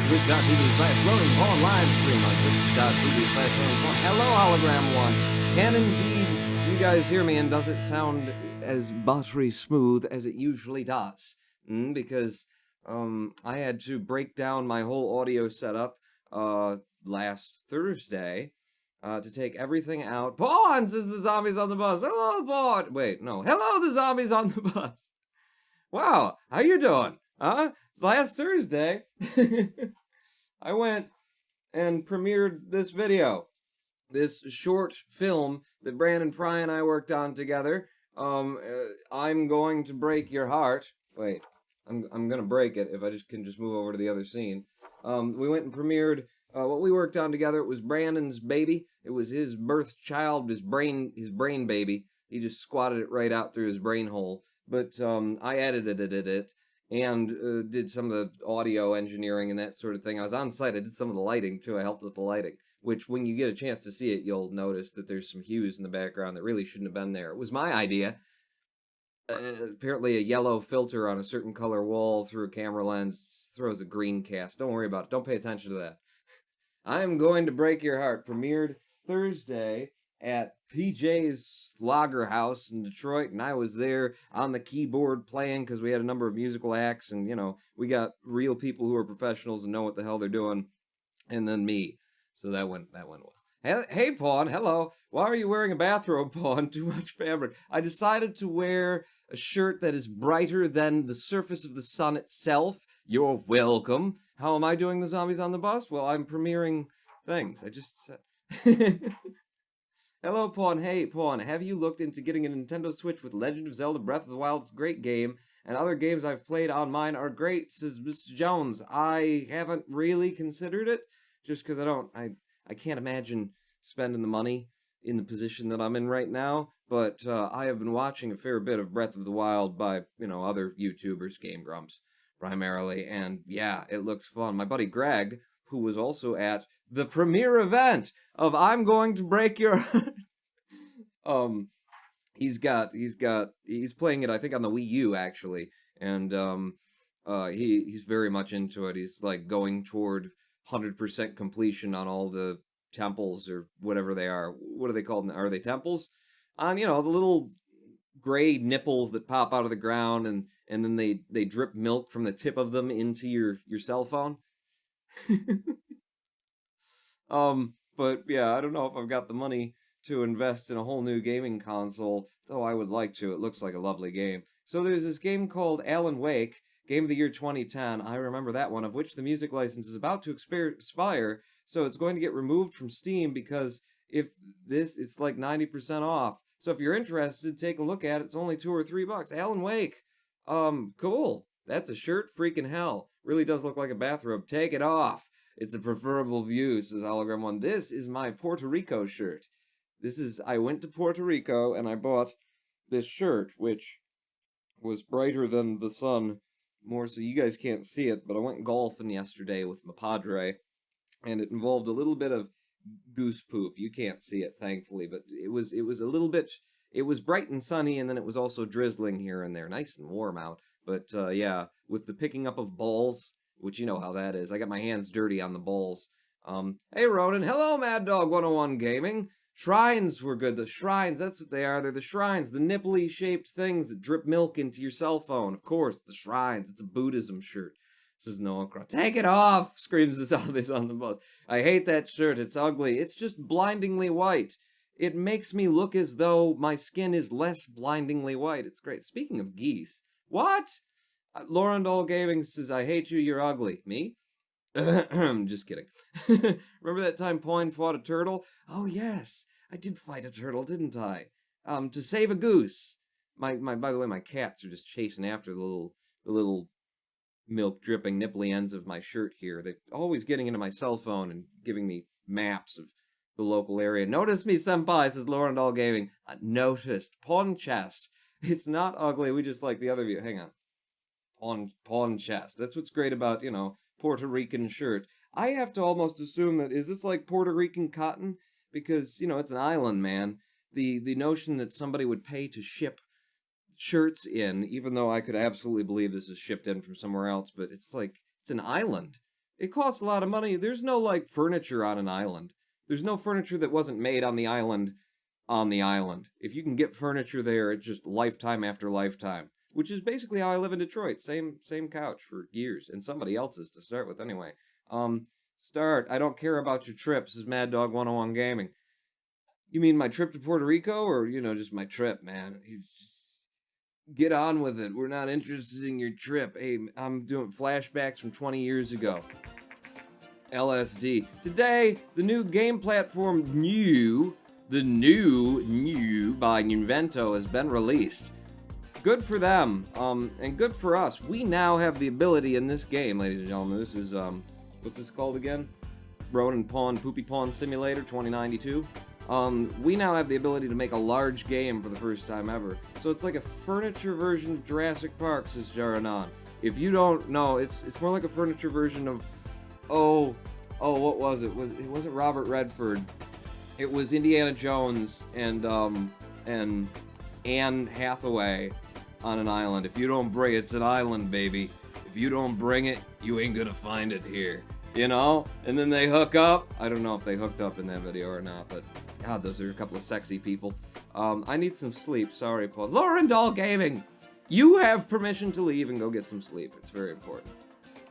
Twitch.tv/RonanPawn Livestream on Twitch.tv/RonanPawn. Hello, Hologram One. Can indeed you guys hear me, and does it sound as buttery smooth as it usually does? Because I had to break down my whole audio setup last Thursday to take everything out. Pawn says the zombies on the bus. Hello, Pawn. Wait, no. Hello, the zombies on the bus. Wow, how you doing? Huh? Last Thursday, I went and premiered this video. This short film that Brandon Fry and I worked on together. I'm going to break your heart. Wait, I'm gonna break it if I can just move over to the other scene. We went and premiered what we worked on together. It was Brandon's baby. It was his birth child, his brain baby. He just squatted it right out through his brain hole. But I edited it and did some of the audio engineering and that sort of thing. I was on site. I did some of the lighting too. I helped with the lighting, which when you get a chance to see it, you'll notice that there's some hues in the background that really shouldn't have been there. It was my idea. Apparently a yellow filter on a certain color wall through a camera lens throws a green cast. Don't worry about it. Don't pay attention to that. I'm Going to Break Your Heart premiered Thursday at PJ's Lager House in Detroit, and I was there on the keyboard playing because we had a number of musical acts, and, you know, we got real people who are professionals and know what the hell they're doing, and then me. So that went well. Hey, Pawn, hello. Why are you wearing a bathrobe, Pawn? Too much fabric. I decided to wear a shirt that is brighter than the surface of the sun itself. You're welcome. How am I doing the Zombies on the Bus? Well, I'm premiering things. I just said... Hello, Pawn. Hey, Pawn, have you looked into getting a Nintendo Switch with Legend of Zelda Breath of the Wild? It's a great game, and other games I've played on mine are great, says Mr. Jones. I haven't really considered it, just because I can't imagine spending the money in the position that I'm in right now, but I have been watching a fair bit of Breath of the Wild by, other YouTubers, Game Grumps, primarily, and yeah, it looks fun. My buddy Greg, who was also at the premiere event of I'm Going to Break Your um he's playing it, I think, on the Wii U, actually, and he's very much into it. He's like going toward 100% completion on all the temples, or whatever they are. What are they called? Are they temples? On, the little gray nipples that pop out of the ground, and then they drip milk from the tip of them into your cell phone. But yeah, I don't know if I've got the money to invest in a whole new gaming console, though I would like to. It looks like a lovely game. So there's this game called Alan Wake, Game of the Year 2010. I remember that one, of which the music license is about to expire, so it's going to get removed from Steam, because it's like 90% off. So if you're interested, take a look at it. It's only $2 or $3. Alan Wake. Cool. That's a shirt? Freaking hell. Really does look like a bathrobe. Take it off. It's a preferable view, says Hologram 1. This is my Puerto Rico shirt. I went to Puerto Rico and I bought this shirt, which was brighter than the sun, more so you guys can't see it, but I went golfing yesterday with my padre, and it involved a little bit of goose poop. You can't see it, thankfully, but it was a little bit, it was bright and sunny, and then it was also drizzling here and there, nice and warm out, but yeah, with the picking up of balls, which you know how that is. I got my hands dirty on the balls. Hey Ronan, hello Mad Dog 101 Gaming. Shrines were good. The shrines, that's what they are. They're the shrines, the nipply shaped things that drip milk into your cell phone. Of course, the shrines. It's a Buddhism shirt. Says Noah Crow. Take it off, screams the zombies on the bus. I hate that shirt. It's ugly. It's just blindingly white. It makes me look as though my skin is less blindingly white. It's great. Speaking of geese, what? Lauren Doll Gaming says, I hate you, you're ugly. Me? Just kidding. Remember that time Poin fought a turtle? Oh yes, I did fight a turtle, didn't I? To save a goose. By the way, my cats are just chasing after the little milk dripping nipply ends of my shirt here. They're always getting into my cell phone and giving me maps of the local area. Notice me, senpai, says Lauren Doll Gaming. Noticed. Pawn chest. It's not ugly, we just like the other view. Hang on. Pawn chest. That's what's great about, Puerto Rican shirt. I have to almost assume that, is this like Puerto Rican cotton? Because, it's an island, man. The notion that somebody would pay to ship shirts in, even though I could absolutely believe this is shipped in from somewhere else, but it's an island. It costs a lot of money. There's no, furniture on an island. There's no furniture that wasn't made on the island on the island. If you can get furniture there, it's just lifetime after lifetime. Which is basically how I live in Detroit. Same couch for years, and somebody else's to start with anyway. Start. I don't care about your trip, says Mad Dog 101 Gaming. You mean my trip to Puerto Rico, or just my trip, man? You just get on with it. We're not interested in your trip. Hey, I'm doing flashbacks from 20 years ago. LSD. Today, the new game platform the new by Invento has been released. Good for them, and good for us. We now have the ability in this game, ladies and gentlemen. This is, what's this called again? Ronin Pawn, Poopy Pawn Simulator 2092. We now have the ability to make a large game for the first time ever. So it's like a furniture version of Jurassic Park, says Jaranon. If you don't know, it's more like a furniture version of, what was it? It wasn't Robert Redford. It was Indiana Jones and Anne Hathaway on an island. If you don't bring it, it's an island, baby. If you don't bring it, you ain't gonna find it here. And then they hook up. I don't know if they hooked up in that video or not, but God, those are a couple of sexy people. I need some sleep. Sorry, Paul. Lauren Doll Gaming, you have permission to leave and go get some sleep. It's very important.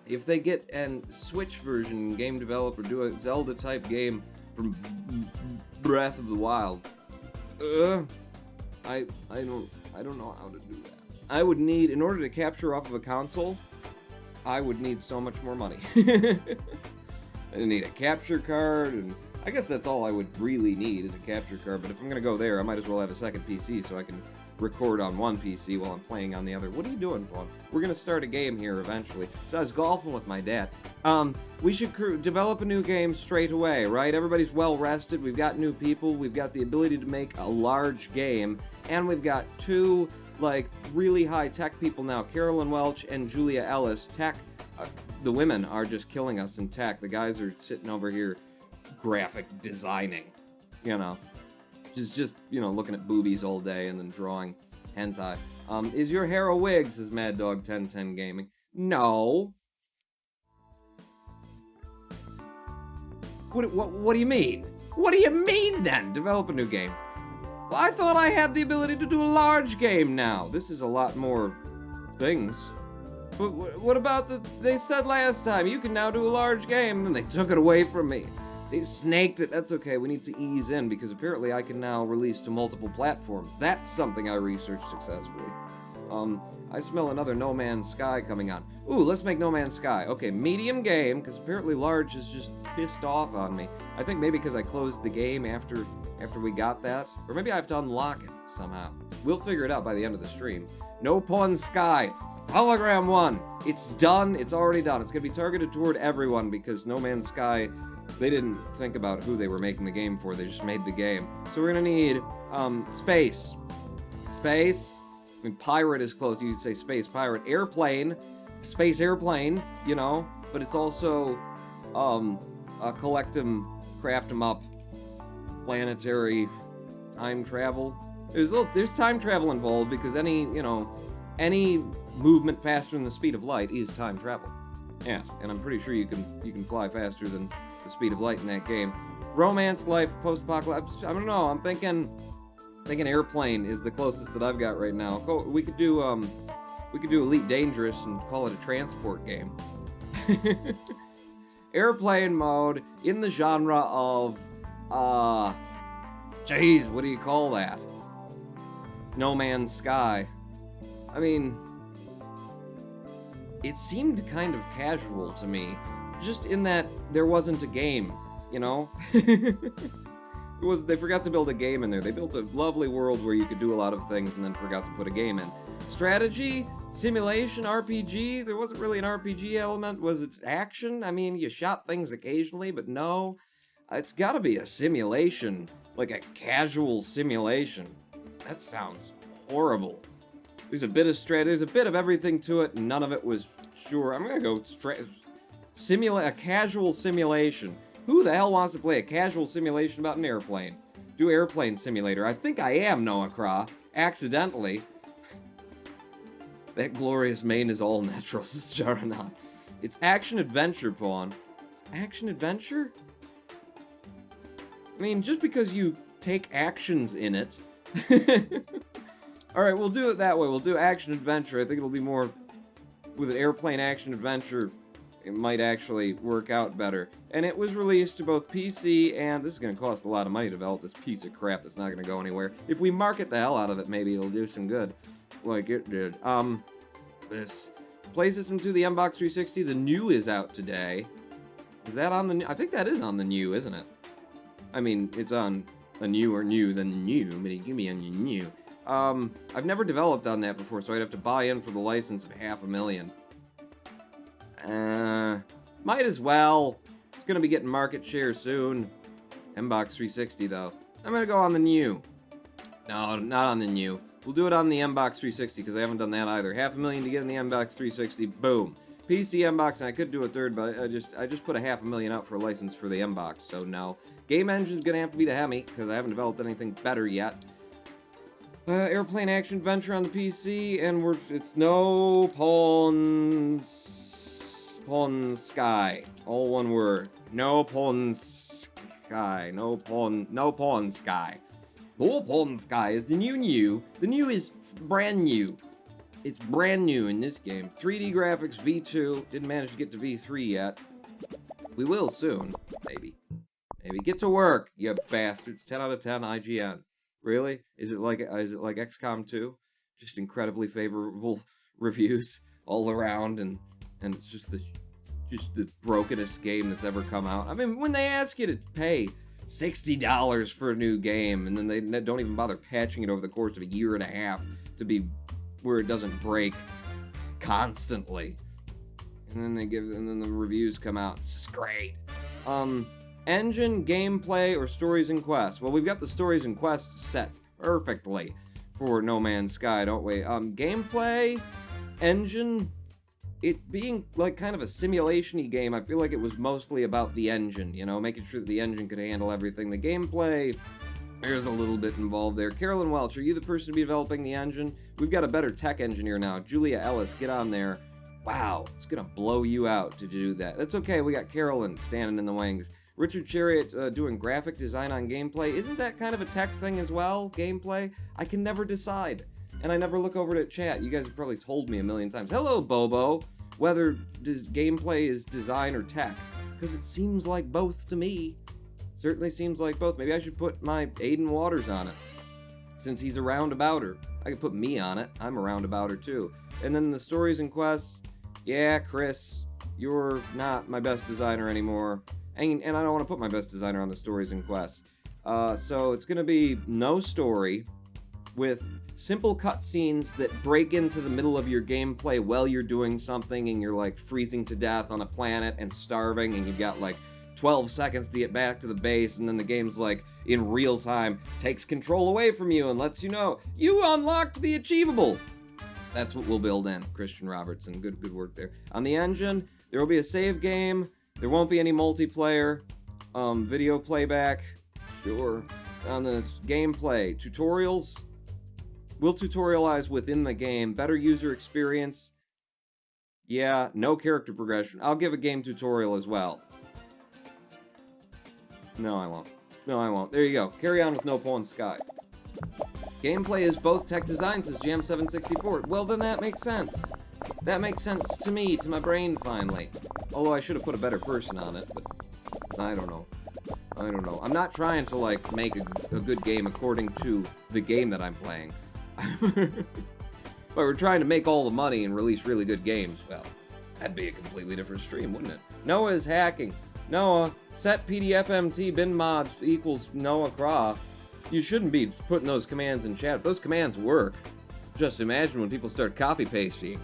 If they get a Switch version, game developer do a Zelda type game from Breath of the Wild, I don't know how to do that. I would need, in order to capture off of a console, I would need so much more money. I need a capture card, and I guess that's all I would really need is a capture card, but if I'm gonna go there, I might as well have a second PC so I can record on one PC while I'm playing on the other. What are you doing, Paul? We're gonna start a game here eventually. So I was golfing with my dad. We should develop a new game straight away, right? Everybody's well rested. We've got new people. We've got the ability to make a large game, and we've got two like really high tech people now, Carolyn Welch and Julia Ellis. Tech, the women are just killing us in tech. The guys are sitting over here graphic designing, you know. Just you know, looking at boobies all day and then drawing hentai. Is your hair a wig, says Mad Dog 1010 Gaming. No. What do you mean? What do you mean then? Develop a new game. Well, I thought I had the ability to do a large game now. This is a lot more things. But what about they said last time, you can now do a large game, and they took it away from me. They snaked it. That's okay, we need to ease in, because apparently I can now release to multiple platforms. That's something I researched successfully. I smell another No Man's Sky coming on. Ooh, let's make No Man's Sky. Okay, medium game, because apparently large is just pissed off on me. I think maybe because I closed the game after we got that. Or maybe I have to unlock it somehow. We'll figure it out by the end of the stream. No Pawn Sky. Hologram 1. It's done. It's already done. It's going to be targeted toward everyone, because No Man's Sky, they didn't think about who they were making the game for. They just made the game. So we're going to need space. Space. I mean, pirate is close. You could say space pirate. Airplane. Space airplane, you know. But it's also collect them, craft them up, planetary time travel. There's time travel involved, because any movement faster than the speed of light is time travel. Yeah, and I'm pretty sure you can fly faster than the speed of light in that game. Romance life, post-apocalypse. I don't know. I'm thinking airplane is the closest that I've got right now. We could do Elite Dangerous and call it a transport game. Airplane mode in the genre of jeez, what do you call that? No Man's Sky. I mean, it seemed kind of casual to me, just in that there wasn't a game, you know? They forgot to build a game in there. They built a lovely world where you could do a lot of things and then forgot to put a game in. Strategy, simulation, RPG, there wasn't really an RPG element. Was it action? I mean, you shot things occasionally, but no. It's gotta be a simulation, like a casual simulation. That sounds horrible. There's a bit of everything to it, and none of it was sure. I'm gonna go a casual simulation. Who the hell wants to play a casual simulation about an airplane? Do Airplane Simulator. I think I am, Noah Craw. Accidentally. That glorious mane is all natural, says Jaranon. It's action-adventure, Pawn. Action-adventure? I mean, just because you take actions in it. Alright, we'll do it that way. We'll do action-adventure. I think it'll be more with an airplane action-adventure. It might actually work out better. And it was released to both PC and... This is going to cost a lot of money to develop this piece of crap that's not going to go anywhere. If we market the hell out of it, maybe it'll do some good. Like it did. This PlayStation 2, the Mbox 360, the new is out today. Is that on the new? I think that is on the new, isn't it? I mean, it's on a newer new than the new, but give me a new. I've never developed on that before, so I'd have to buy in for the license of $500,000. Might as well. It's gonna be getting market share soon. Mbox 360 though. I'm gonna go on the new. No, not on the new. We'll do it on the Mbox 360 because I haven't done that either. $500,000 to get in the Mbox 360. Boom. PC Mbox, and I could do a third, but I just put $500,000 out for a license for the Mbox, so no. Game engine's gonna have to be the Hemi because I haven't developed anything better yet. Airplane action adventure on the PC, and it's no Pawn Sky. All one word. No Pawn Sky. No Pawn Sky. No Pawn Sky is the new. The new is brand new. It's brand new in this game. 3D graphics, V2. Didn't manage to get to V3 yet. We will soon. Maybe. Maybe. Get to work, you bastards. 10 out of 10 IGN. Really? Is it like XCOM 2? Just incredibly favorable reviews all around, and it's just the brokenest game that's ever come out. I mean, when they ask you to pay $60 for a new game, and then they don't even bother patching it over the course of a year and a half to be where it doesn't break constantly. And then the reviews come out. It's just great. Engine, gameplay, or stories and quests? Well, we've got the stories and quests set perfectly for No Man's Sky, don't we? Gameplay, engine, it being like kind of a simulation-y game, I feel like it was mostly about the engine, you know, making sure that the engine could handle everything. The gameplay, there's a little bit involved there. Carolyn Welch, are you the person to be developing the engine? We've got a better tech engineer now. Julia Ellis, get on there. Wow, it's gonna blow you out to do that. That's okay, we got Carolyn standing in the wings. Richard Chariot doing graphic design on gameplay. Isn't that kind of a tech thing as well, gameplay? I can never decide. And I never look over to chat. You guys have probably told me a million times. Hello, Bobo. Whether gameplay is design or tech. Because it seems like both to me. Certainly seems like both. Maybe I should put my Aiden Waters on it. Since he's a roundabouter. I could put me on it. I'm a roundabouter too. And then the stories and quests. Yeah, Chris, you're not my best designer anymore. And I don't want to put my best designer on the stories and quests. So it's going to be no story with simple cutscenes that break into the middle of your gameplay while you're doing something and you're like freezing to death on a planet and starving and you've got like 12 seconds to get back to the base, and then the game's like in real time takes control away from you and lets you know you unlocked the achievable. That's what we'll build in. Christian Robertson, good work there. On the engine, there will be a save game. There won't be any multiplayer, video playback, sure. On the gameplay, tutorials, we'll tutorialize within the game, better user experience, yeah, no character progression. I'll give a game tutorial as well. No, I won't. No, I won't. There you go. Carry on with No Man's Sky. Gameplay is both tech design, says Jam764. Well, then that makes sense. That makes sense to me, to my brain, finally. Although I should have put a better person on it, but I don't know. I'm not trying to, like, make a good game according to the game that I'm playing. But we're trying to make all the money and release really good games. Well, that'd be a completely different stream, wouldn't it? Noah is hacking. Noah, set PDFMT bin mods equals Noah Craw. You shouldn't be putting those commands in chat. Those commands work. Just imagine when people start copy-pasting.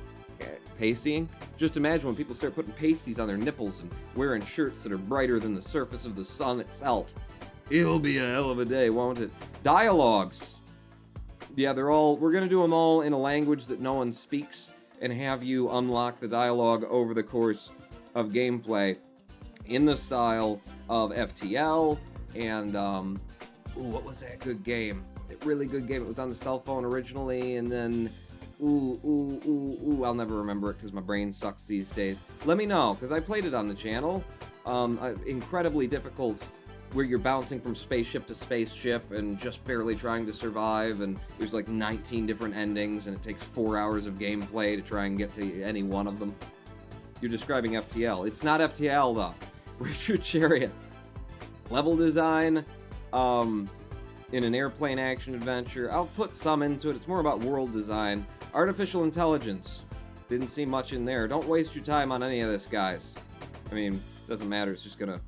Pasting? Just imagine when people start putting pasties on their nipples and wearing shirts that are brighter than the surface of the sun itself. It'll be a hell of a day, won't it? Dialogues. Yeah, we're gonna do them all in a language that no one speaks and have you unlock the dialogue over the course of gameplay in the style of FTL and, what was that good game? A really good game. It was on the cell phone originally, and then, I'll never remember it because my brain sucks these days. Let me know, because I played it on the channel. Incredibly difficult, where you're bouncing from spaceship to spaceship and just barely trying to survive, and there's like 19 different endings, and it takes 4 hours of gameplay to try and get to any one of them. You're describing FTL. It's not FTL, though. Richard Chariot. Level design, in an airplane action adventure. I'll put some into it. It's more about world design. Artificial intelligence. Didn't see much in there. Don't waste your time on any of this, guys. I mean, doesn't matter. It's just gonna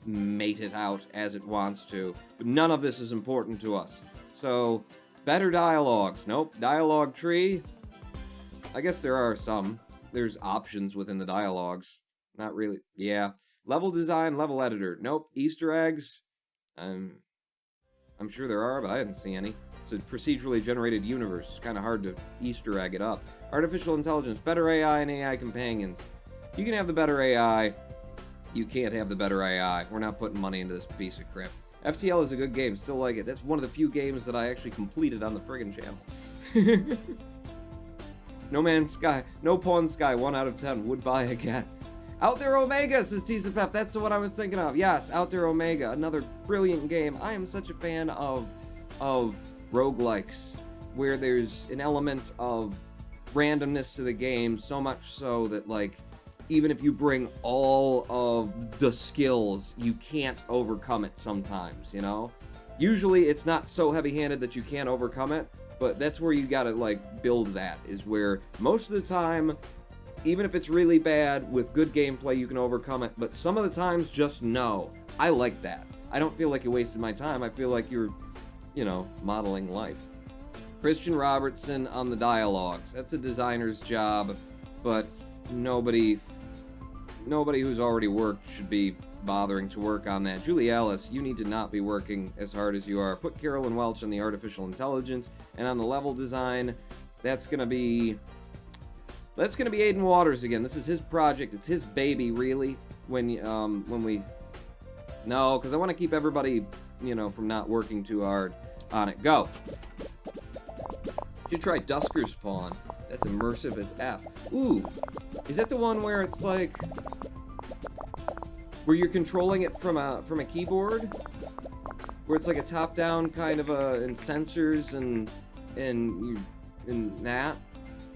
mate it out as it wants to. But none of this is important to us. So, better dialogues. Nope. Dialogue tree. I guess there are some. There's options within the dialogues. Not really. Yeah. Level design, level editor. Nope. Easter eggs. I'm sure there are, but I didn't see any. It's a procedurally generated universe. It's kind of hard to Easter egg it up. Artificial intelligence, better AI and AI companions. You can have the better AI. You can't have the better AI. We're not putting money into this piece of crap. FTL is a good game. Still like it. That's one of the few games that I actually completed on the friggin' channel. No Man's Sky. No Pawn Sky. 1 out of 10. Would buy again. Out There Omega, says TSFF. That's the one I was thinking of. Yes, Out There Omega. Another brilliant game. I am such a fan of roguelikes, where there's an element of randomness to the game, so much so that, like, even if you bring all of the skills, you can't overcome it sometimes, you know? Usually it's not so heavy-handed that you can't overcome it, but that's where you gotta, like, build that, is where most of the time, even if it's really bad, with good gameplay, you can overcome it. But some of the times, just no. I like that. I don't feel like you wasted my time. I feel like you're, modeling life. Christian Robertson on the dialogues. That's a designer's job, but nobody who's already worked should be bothering to work on that. Julie Ellis, you need to not be working as hard as you are. Put Carolyn Welch on the artificial intelligence, and on the level design, that's gonna be Aiden Waters again. This is his project. It's his baby, really. No, because I want to keep everybody, from not working too hard on it. Go. You should try Dusker's Pawn. That's immersive as F. Ooh, is that the one where it's like, where you're controlling it from a keyboard? Where it's like a top-down kind of and sensors and that?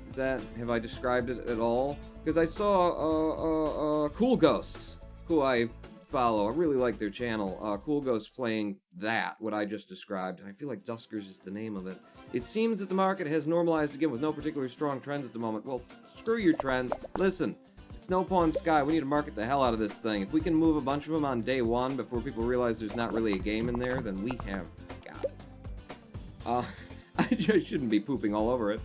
Is that, have I described it at all? Because I saw Cool Ghosts, who I follow. I really like their channel. Cool Ghosts playing that, what I just described. I feel like Duskers is the name of it. It seems that the market has normalized again with no particularly strong trends at the moment. Well, screw your trends. Listen, it's No Pawn Sky. We need to market the hell out of this thing. If we can move a bunch of them on day one before people realize there's not really a game in there, then we have got it. I just shouldn't be pooping all over it.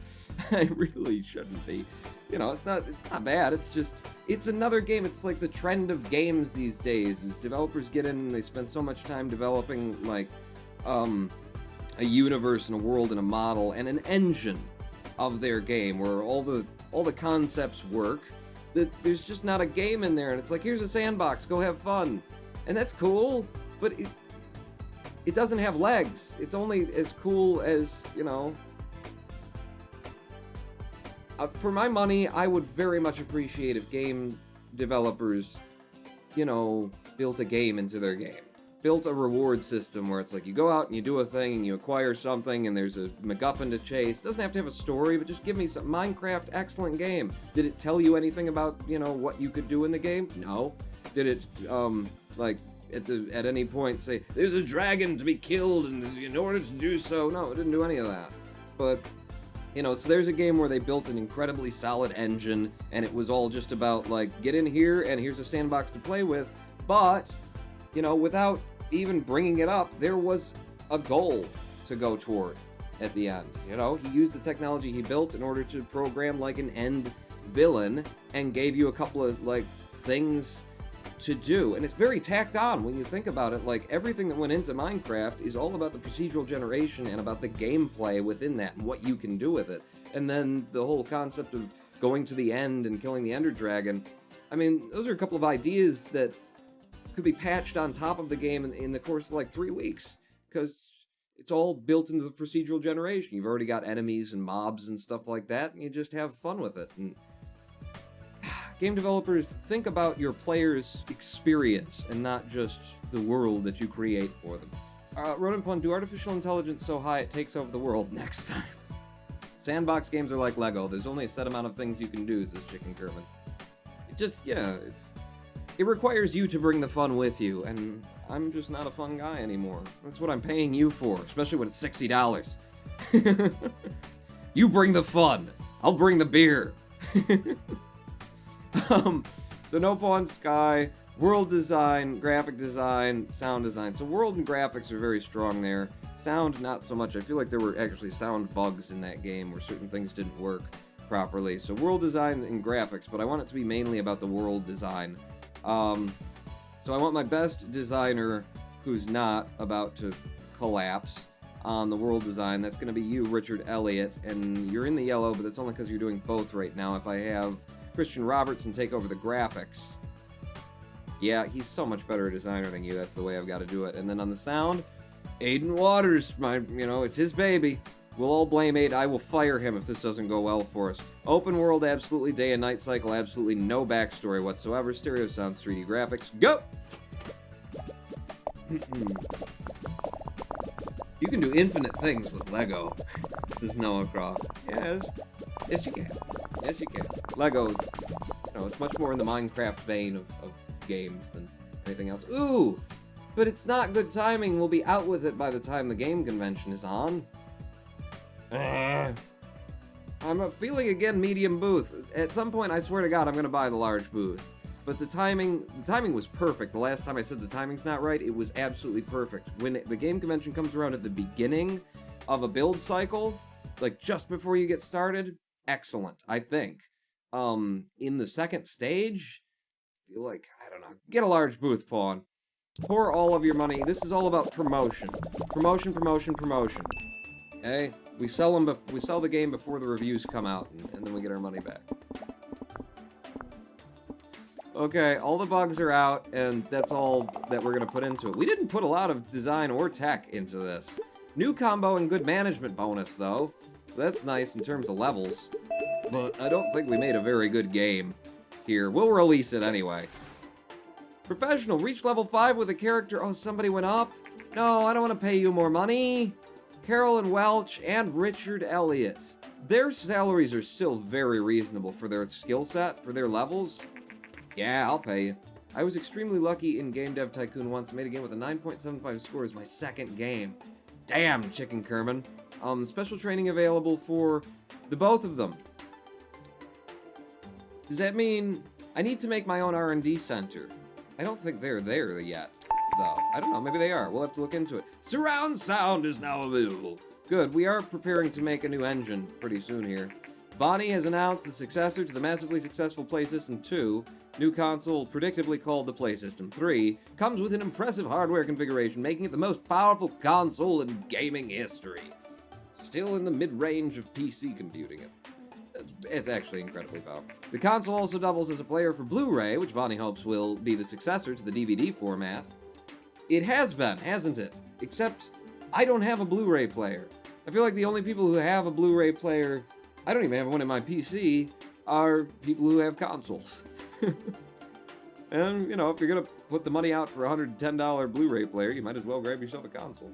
I really shouldn't be. It's not bad. It's another game. It's like the trend of games these days is developers get in and they spend so much time developing like a universe and a world and a model and an engine of their game where all the concepts work, that there's just not a game in there, and it's like, here's a sandbox, go have fun. And that's cool, but it doesn't have legs. It's only as cool as, for my money, I would very much appreciate if game developers, built a game into their game. Built a reward system where it's like you go out and you do a thing and you acquire something and there's a MacGuffin to chase. Doesn't have to have a story, but just give me some. Minecraft, excellent game. Did it tell you anything about, what you could do in the game? No. Did it, at any point say, there's a dragon to be killed and in order to do so? No, it didn't do any of that. But so there's a game where they built an incredibly solid engine, and it was all just about, get in here, and here's a sandbox to play with, but, without even bringing it up, there was a goal to go toward at the end. He used the technology he built in order to program, an end villain, and gave you a couple of, things to do. And it's very tacked on when you think about it. Everything that went into Minecraft is all about the procedural generation and about the gameplay within that and what you can do with it. And then the whole concept of going to the end and killing the Ender Dragon. I mean, those are a couple of ideas that could be patched on top of the game in the course of 3 weeks, because it's all built into the procedural generation. You've already got enemies and mobs and stuff like that, and you just have fun with it. And game developers, think about your players' experience and not just the world that you create for them. Rodent Pun, do artificial intelligence so high it takes over the world next time. Sandbox games are like Lego. There's only a set amount of things you can do, says Chicken Kerman. It just, it requires you to bring the fun with you, and I'm just not a fun guy anymore. That's what I'm paying you for, especially when it's $60. You bring the fun. I'll bring the beer. So No Pawn Sky, world design, graphic design, sound design. So world and graphics are very strong there. Sound, not so much. I feel like there were actually sound bugs in that game where certain things didn't work properly. So world design and graphics, but I want it to be mainly about the world design. So I want my best designer who's not about to collapse on the world design. That's going to be you, Richard Elliott, and you're in the yellow, but that's only because you're doing both right now. If I have Christian Robertson take over the graphics, yeah, he's so much better a designer than you. That's the way I've got to do it. And then on the sound, Aiden Waters, it's his baby. We'll all blame Aiden. I will fire him if this doesn't go well for us. Open world, absolutely. Day and night cycle, absolutely no backstory whatsoever. Stereo sounds, 3D graphics. Go! You can do infinite things with Lego, says Noah Croft. Yes, you can. Yes, you can. Lego, it's much more in the Minecraft vein of games than anything else. Ooh! But it's not good timing. We'll be out with it by the time the game convention is on. I'm feeling again medium booth. At some point, I swear to God, I'm going to buy the large booth. But the timing was perfect. The last time I said the timing's not right, it was absolutely perfect. When the game convention comes around at the beginning of a build cycle, like just before you get started, excellent, I think. In the second stage, I feel like, I don't know, get a large booth, Pawn. Pour all of your money. This is all about promotion. Promotion, promotion, promotion. Okay? We sell the game before the reviews come out, and then we get our money back. Okay, all the bugs are out, and that's all that we're gonna put into it. We didn't put a lot of design or tech into this. New combo and good management bonus, though. So that's nice in terms of levels. But I don't think we made a very good game here. We'll release it anyway. Professional, reach level 5 with a character. Oh, somebody went up? No, I don't want to pay you more money. Carolyn Welch and Richard Elliott. Their salaries are still very reasonable for their skill set, for their levels. Yeah, I'll pay you. I was extremely lucky in Game Dev Tycoon once. Made a game with a 9.75 score as my second game. Damn, Chicken Kerman. Special training available for the both of them. Does that mean I need to make my own R&D center? I don't think they're there yet, though. I don't know, maybe they are. We'll have to look into it. Surround sound is now available. Good, we are preparing to make a new engine pretty soon here. Bonnie has announced the successor to the massively successful PlayStation 2. New console, predictably called the PlayStation 3, comes with an impressive hardware configuration, making it the most powerful console in gaming history. Still in the mid-range of PC computing. It's actually incredibly powerful. The console also doubles as a player for Blu-ray, which Bonnie hopes will be the successor to the DVD format. It has been, hasn't it? Except, I don't have a Blu-ray player. I feel like the only people who have a Blu-ray player, I don't even have one in my PC, are people who have consoles. And, you know, if you're gonna put the money out for a $110 Blu-ray player, you might as well grab yourself a console.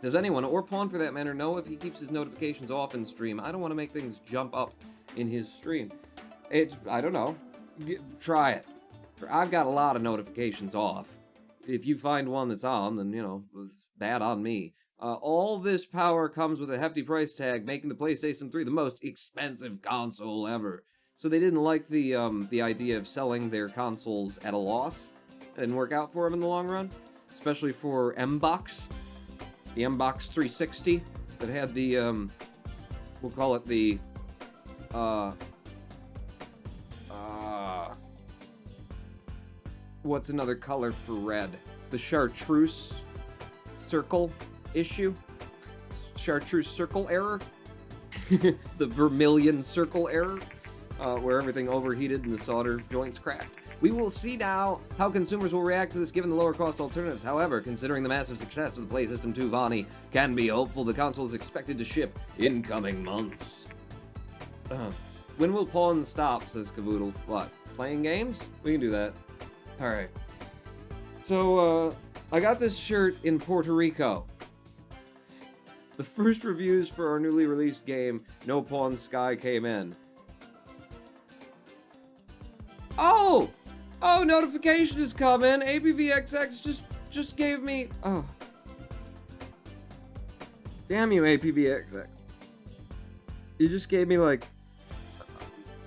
Does anyone, or Pawn for that matter, know if he keeps his notifications off in stream? I don't want to make things jump up in his stream. I don't know. Try it. I've got a lot of notifications off. If you find one that's on, then, you know, it's bad on me. All this power comes with a hefty price tag, making the PlayStation 3 the most expensive console ever. So they didn't like the idea of selling their consoles at a loss. It didn't work out for them in the long run, especially for M-Box. The M-Box 360 that had the, we'll call it the, what's another color for red? The chartreuse circle issue? Chartreuse circle error? The vermilion circle error? Where everything overheated and the solder joints cracked. We will see now how consumers will react to this given the lower cost alternatives. However, considering the massive success of the PlayStation 2, Vonnie can be hopeful the console is expected to ship in coming months. When will Pawn stop, says Cavoodle. What, playing games? We can do that. Alright. So, I got this shirt in Puerto Rico. The first reviews for our newly released game, No Pawn Sky, came in. Oh! Oh, notification has come in. APVXX just gave me... Oh. Damn you, APVXX. You just gave me, like,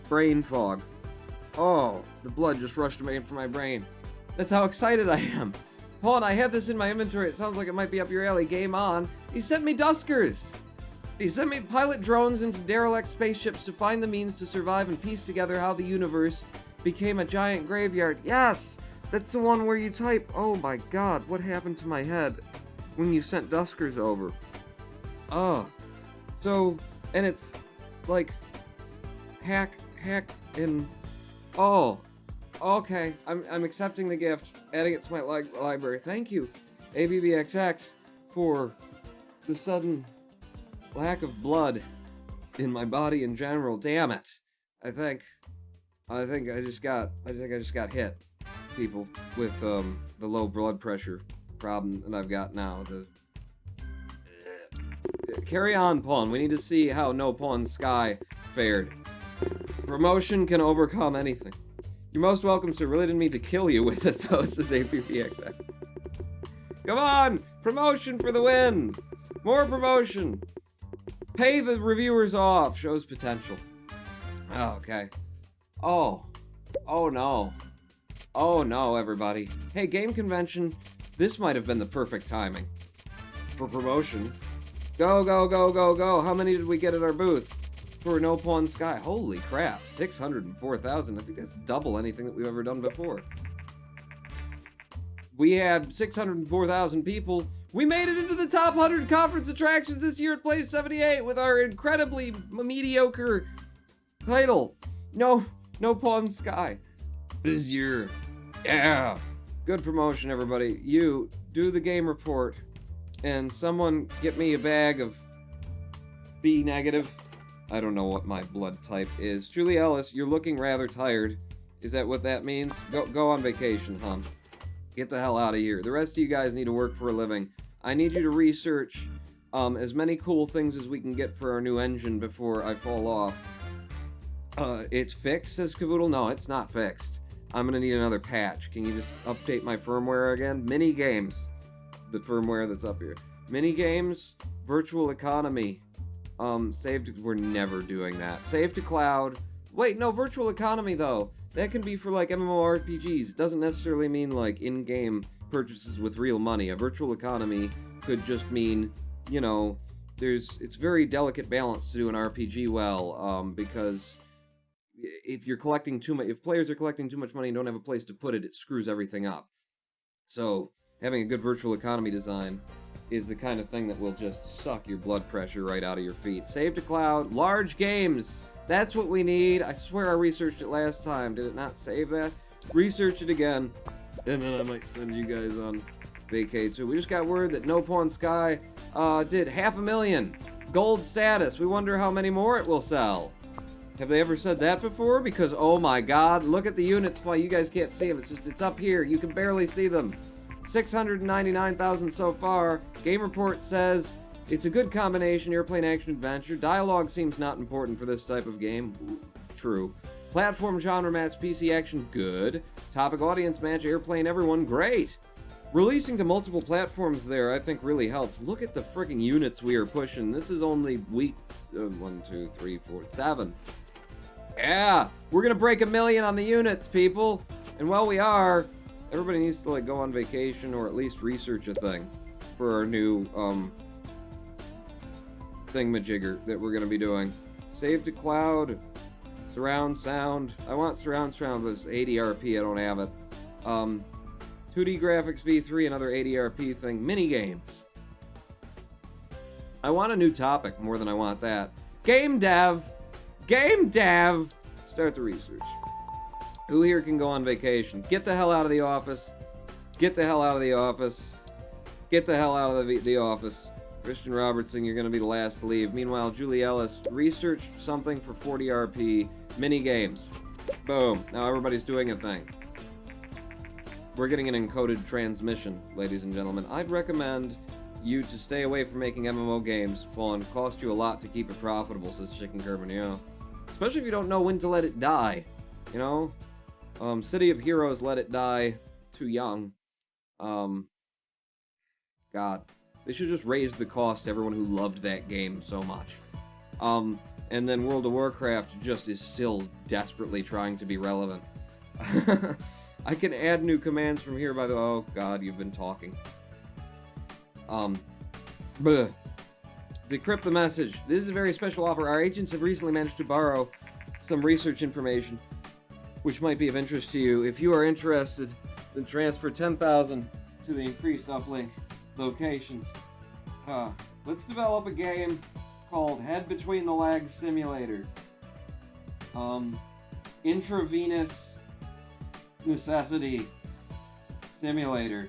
brain fog. Oh, the blood just rushed away from my brain. That's how excited I am. Pawn, I had this in my inventory. It sounds like it might be up your alley. Game on. He sent me Duskers. He sent me pilot drones into derelict spaceships to find the means to survive and piece together how the universe became a giant graveyard. Yes! That's the one where you type, oh my god, what happened to my head when you sent Duskers over? Oh. So, and it's like, hack, and, oh. Okay, I'm accepting the gift, adding it to my library. Thank you, ABBXX, for the sudden lack of blood in my body in general. Damn it. I think I just got hit, people, with the low blood pressure problem that I've got now. Carry on, Pawn. We need to see how No Pawn Sky fared. Promotion can overcome anything. You're most welcome, sir. Really didn't mean to kill you with it, though, says APPXX. Come on! Promotion for the win! More promotion! Pay the reviewers off! Shows potential. Oh, okay. Oh. Oh, no. Oh no, everybody. Hey, game convention, this might have been the perfect timing for promotion. Go, go, go, go, go. How many did we get at our booth for No Pawn Sky? Holy crap, 604,000. I think that's double anything that we've ever done before. We had 604,000 people. We made it into the top 100 conference attractions this year at Place 78 with our incredibly mediocre title. No Pawn Sky. This year. Yeah. Good promotion, everybody. You, do the game report, and someone get me a bag of B negative. I don't know what my blood type is. Julie Ellis, you're looking rather tired. Is that what that means? Go on vacation, hon. Get the hell out of here. The rest of you guys need to work for a living. I need you to research as many cool things as we can get for our new engine before I fall off. It's fixed, says Cavoodle. No, it's not fixed. I'm gonna need another patch. Can you just update my firmware again? Mini games. The firmware that's up here. Mini games, virtual economy. Save. We're never doing that. Save to cloud. Wait, no, virtual economy though. That can be for like MMORPGs. It doesn't necessarily mean like in-game purchases with real money. A virtual economy could just mean, you know, it's very delicate balance to do an RPG well, because if you're collecting too much, if players are collecting too much money and don't have a place to put it, it screws everything up. So having a good virtual economy design is the kind of thing that will just suck your blood pressure right out of your feet. Save to cloud, large games. That's what we need. I swear I researched it last time. Did it not save that? Research it again, and then I might send you guys on vacay too. We just got word that No Pawn Sky did 500,000 gold status. We wonder how many more it will sell. Have they ever said that before? Because oh my god, look at the units fly. You guys can't see them. It's up here. You can barely see them. 699,000 so far. Game Report says it's a good combination, airplane action adventure. Dialogue seems not important for this type of game. True. Platform genre match, PC action, good. Topic audience match, airplane, everyone, great. Releasing to multiple platforms there, I think really helps. Look at the freaking units we are pushing. This is only week 1, 2, 3, 4, 7. Yeah, we're gonna break 1 million on the units, people. And while we are, everybody needs to like go on vacation or at least research a thing for our new thingamajigger that we're gonna be doing. Save to cloud, surround sound. I want surround but it's 80RP. I don't have it. 2D graphics v3, another 80RP thing. Mini games. I want a new topic more than I want that. Game dev. Game dev. Start the research. Who here can go on vacation? Get the hell out of the office. Get the hell out of the office. Get the hell out of the office. Christian Robertson, you're going to be the last to leave. Meanwhile, Julie Ellis, research something for 40RP. Mini games. Boom. Now everybody's doing a thing. We're getting an encoded transmission, ladies and gentlemen. I'd recommend you to stay away from making MMO games. Spawn cost you a lot to keep it profitable, says Chicken Carbonero. Especially if you don't know when to let it die. You know? City of Heroes let it die too young. God. They should just raise the cost to everyone who loved that game so much. And then World of Warcraft just is still desperately trying to be relevant. I can add new commands from here, by the way. Oh god, you've been talking. Decrypt the message. This is a very special offer. Our agents have recently managed to borrow some research information which might be of interest to you. If you are interested, then transfer 10,000 to the increased uplink locations. Let's develop a game called Head Between the Legs Simulator. Intravenous Necessity Simulator.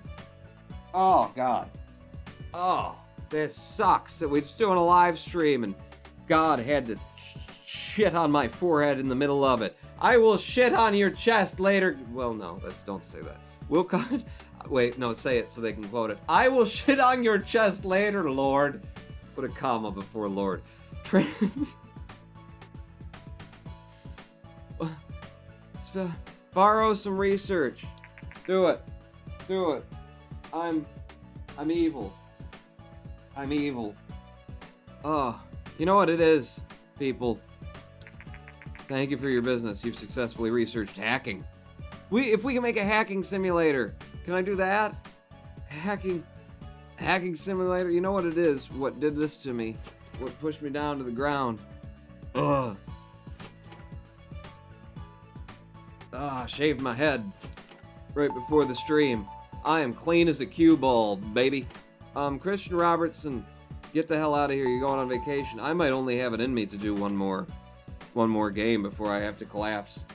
Oh, God. Oh, this sucks that we're just doing a live stream and God had to shit on my forehead in the middle of it. I will shit on your chest later. Well, no, don't say that. We'll cut it. Wait, no, say it so they can quote it. I will shit on your chest later, Lord. Put a comma before Lord. Borrow some research. Do it. Do it. I'm evil. I'm evil. Oh, you know what it is, people? Thank you for your business. You've successfully researched hacking. If we can make a hacking simulator, can I do that? Hacking simulator. You know what it is? What did this to me? What pushed me down to the ground? Ugh. Shaved my head right before the stream. I am clean as a cue ball, baby. Christian Robertson, get the hell out of here. You're going on vacation. I might only have it in me to do one more game before I have to collapse.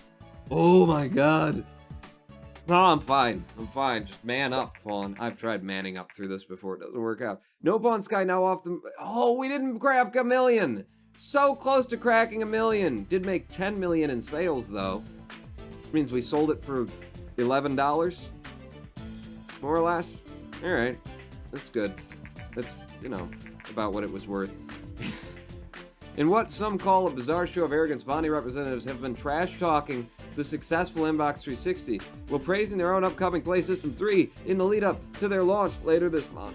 Oh my god. No, I'm fine. Just man up, Pawn. I've tried manning up through this before. It doesn't work out. No Pawn Sky now off the... Oh, we didn't crack a million. So close to cracking a million. Did make 10 million in sales, though. Which means we sold it for $11. More or less. All right. That's good. That's, about what it was worth. In what some call a bizarre show of arrogance, Vonnie representatives have been trash-talking the successful Xbox 360 while praising their own upcoming PlayStation 3 in the lead-up to their launch later this month.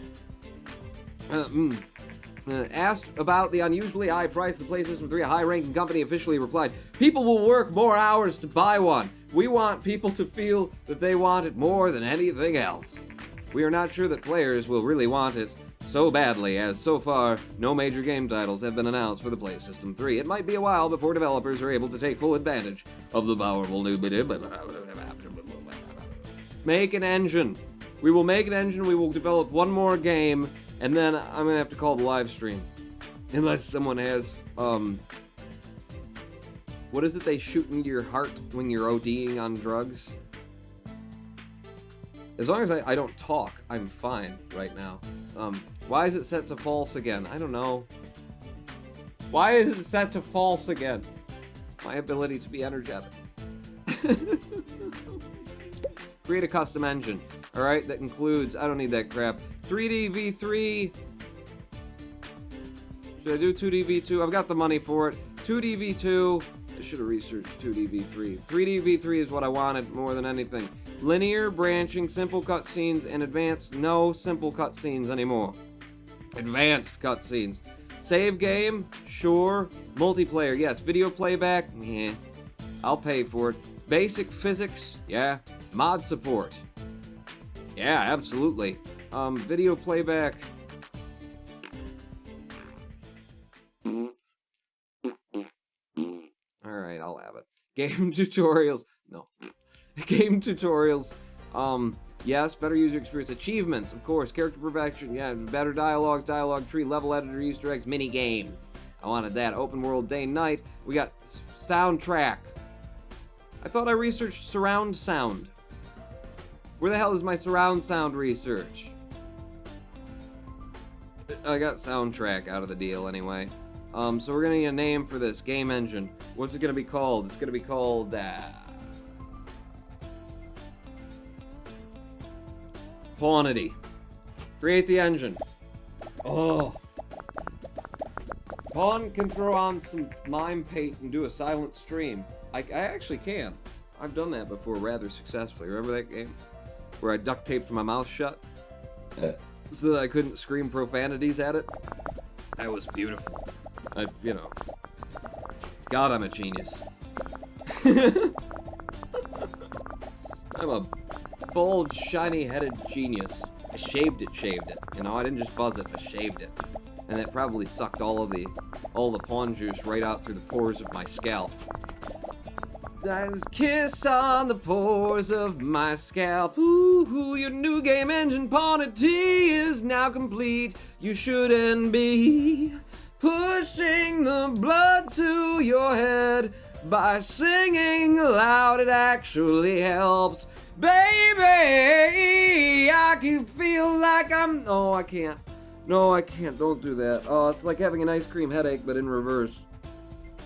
Asked about the unusually high price of the PlayStation 3, a high-ranking company officially replied, "People will work more hours to buy one. We want people to feel that they want it more than anything else. We are not sure that players will really want it so badly, as so far, no major game titles have been announced for the PlayStation 3. It might be a while before developers are able to take full advantage of the powerful new... Make an engine. We will make an engine, we will develop one more game, and then I'm gonna have to call the live stream. Unless someone has, what is it they shoot into your heart when you're ODing on drugs? As long as I don't talk, I'm fine right now. Why is it set to false again? I don't know. Why is it set to false again? My ability to be energetic. Create a custom engine. Alright, that includes... I don't need that crap. 3D V3... Should I do 2D V2? I've got the money for it. 2D V2... I should have researched 2D V3. 3D V3 is what I wanted more than anything. Linear, branching, simple cutscenes, and advanced. No simple cutscenes anymore. Advanced cutscenes. Save game? Sure. Multiplayer? Yes. Video playback? Yeah. I'll pay for it. Basic physics? Yeah. Mod support? Yeah, absolutely. Video playback? Alright, I'll have it. Game tutorials? No. Game tutorials? Yes, better user experience. Achievements, of course. Character perfection, yeah. Better dialogues, dialogue tree, level editor, Easter eggs, mini games. I wanted that. Open world, day and night. We got soundtrack. I thought I researched surround sound. Where the hell is my surround sound research? I got soundtrack out of the deal anyway. So we're gonna need a name for this game engine. What's it gonna be called? It's gonna be called, Pawnity. Create the engine. Oh. Pawn can throw on some mime paint and do a silent stream. I actually can. I've done that before rather successfully. Remember that game? Where I duct taped my mouth shut? So that I couldn't scream profanities at it? That was beautiful. God, I'm a genius. I'm a bold, shiny-headed genius. I shaved it. I didn't just buzz it, I shaved it. And that probably sucked all the pawn juice right out through the pores of my scalp. Nice kiss on the pores of my scalp. Ooh, your new game engine, Pawnity, is now complete. You shouldn't be pushing the blood to your head by singing loud. It actually helps. Baby, I can feel like I'm... Oh, I can't. No, I can't. Don't do that. Oh, it's like having an ice cream headache, but in reverse.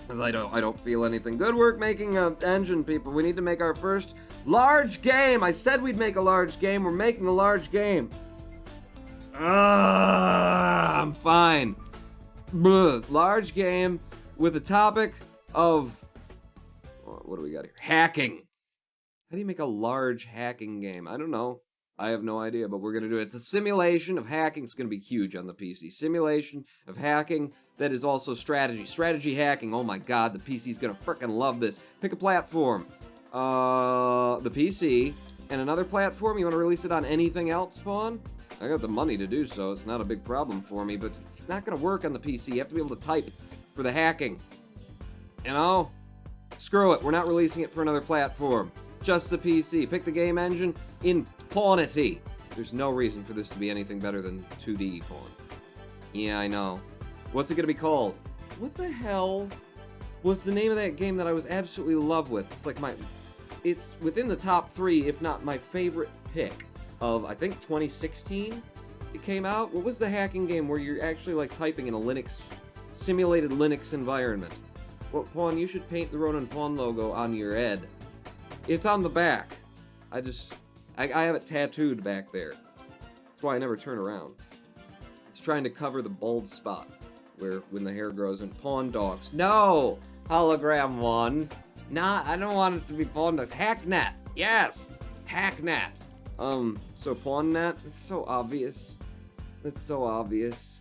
Because I don't feel anything. Good work making an engine, people. We need to make our first large game. I said we'd make a large game. We're making a large game. I'm fine. Blah. Large game with a topic of... What do we got here? Hacking. How do you make a large hacking game? I don't know. I have no idea, but we're going to do it. It's a simulation of hacking. It's going to be huge on the PC. Simulation of hacking that is also strategy. Strategy hacking. Oh my god, the PC's going to frickin' love this. Pick a platform. the PC, and another platform. You want to release it on anything else, Spawn? I got the money to do so. It's not a big problem for me, but it's not going to work on the PC. You have to be able to type for the hacking. You know? Screw it. We're not releasing it for another platform. Just the PC. Pick the game engine in Pawnity. There's no reason for this to be anything better than 2D Pawn. Yeah, I know. What's it going to be called? What the hell was the name of that game that I was absolutely in love with? It's like it's within the top 3, if not my favorite pick of, I think, 2016 it came out. What was the hacking game where you're actually like typing in a simulated Linux environment? Well, Pawn, you should paint the Ronin Pawn logo on your head. It's on the back. I have it tattooed back there. That's why I never turn around. It's trying to cover the bald spot when the hair grows in. Pawn Dogs. No! Hologram 1. Nah, I don't want it to be Pawn Dogs. Hacknet! Yes! Hacknet! So PawnNet? It's so obvious. It's so obvious.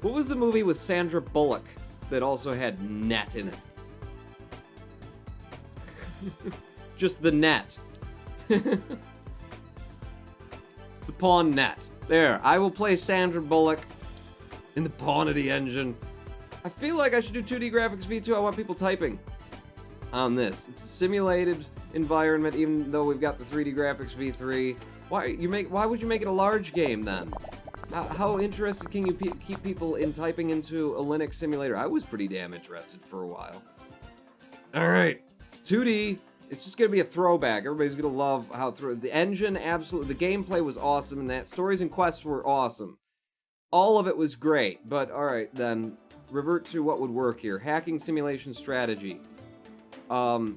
What was the movie with Sandra Bullock that also had net in it? Just the net. The Pawn Net. There, I will play Sandra Bullock in the Pawnity engine. I feel like I should do 2D graphics V2. I want people typing on this. It's a simulated environment, even though we've got the 3D graphics V3. Why would you make it a large game then? How interested can you keep people in typing into a Linux simulator? I was pretty damn interested for a while. All right, it's 2D. It's just gonna be a throwback. Everybody's gonna love how the engine, absolutely. The gameplay was awesome, and that stories and quests were awesome. All of it was great. But all right, then revert to what would work here. Hacking simulation strategy.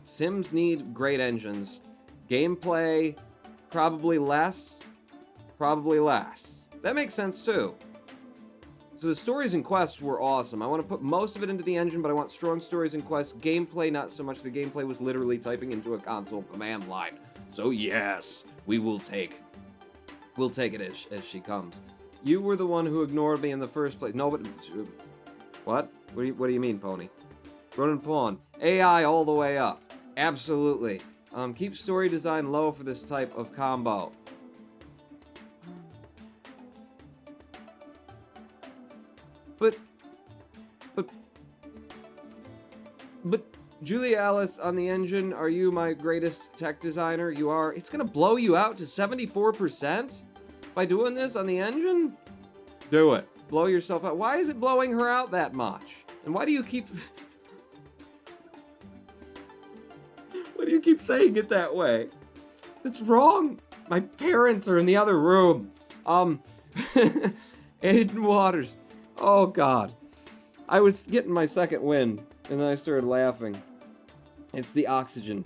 Sims need great engines. Gameplay, probably less. Probably less. That makes sense too. So the stories and quests were awesome. I want to put most of it into the engine, but I want strong stories and quests. Gameplay, not so much. The gameplay was literally typing into a console command line. So yes, we'll take it as she comes. You were the one who ignored me in the first place. No, but what? What do you mean, Pony? Ronin Pawn. AI all the way up. Absolutely. Keep story design low for this type of combo. But Julia Alice on the engine, are you my greatest tech designer? You are. It's gonna blow you out to 74% by doing this on the engine? Do it. Blow yourself out. Why is it blowing her out that much? And why do you keep... Why do you keep saying it that way? It's wrong. My parents are in the other room. Aiden Waters. Oh, God. I was getting my second wind, and then I started laughing. It's the oxygen.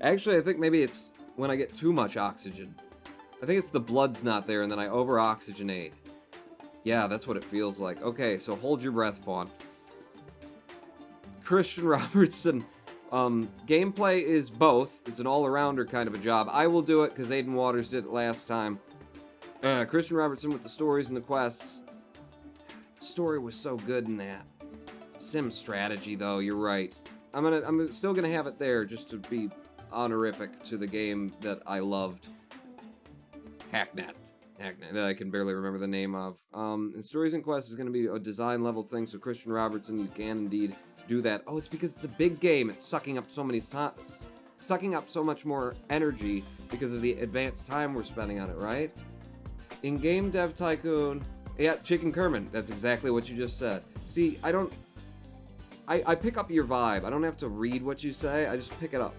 Actually, I think maybe it's when I get too much oxygen. I think it's the blood's not there, and then I over-oxygenate. Yeah, that's what it feels like. Okay, so hold your breath, Pawn. Christian Robertson. Gameplay is both. It's an all-arounder kind of a job. I will do it, because Aiden Waters did it last time. Christian Robertson with the stories and the quests. The story was so good in that. Sim strategy, though, you're right. I'm still gonna have it there just to be honorific to the game that I loved. Hacknet, that I can barely remember the name of. And Stories and Quests is gonna be a design level thing, so Christian Robertson, you can indeed do that. Oh, it's because it's a big game. It's sucking up so much more energy because of the advanced time we're spending on it, right? In Game Dev Tycoon, yeah, Chicken Kerman, that's exactly what you just said. See, I pick up your vibe. I don't have to read what you say, I just pick it up.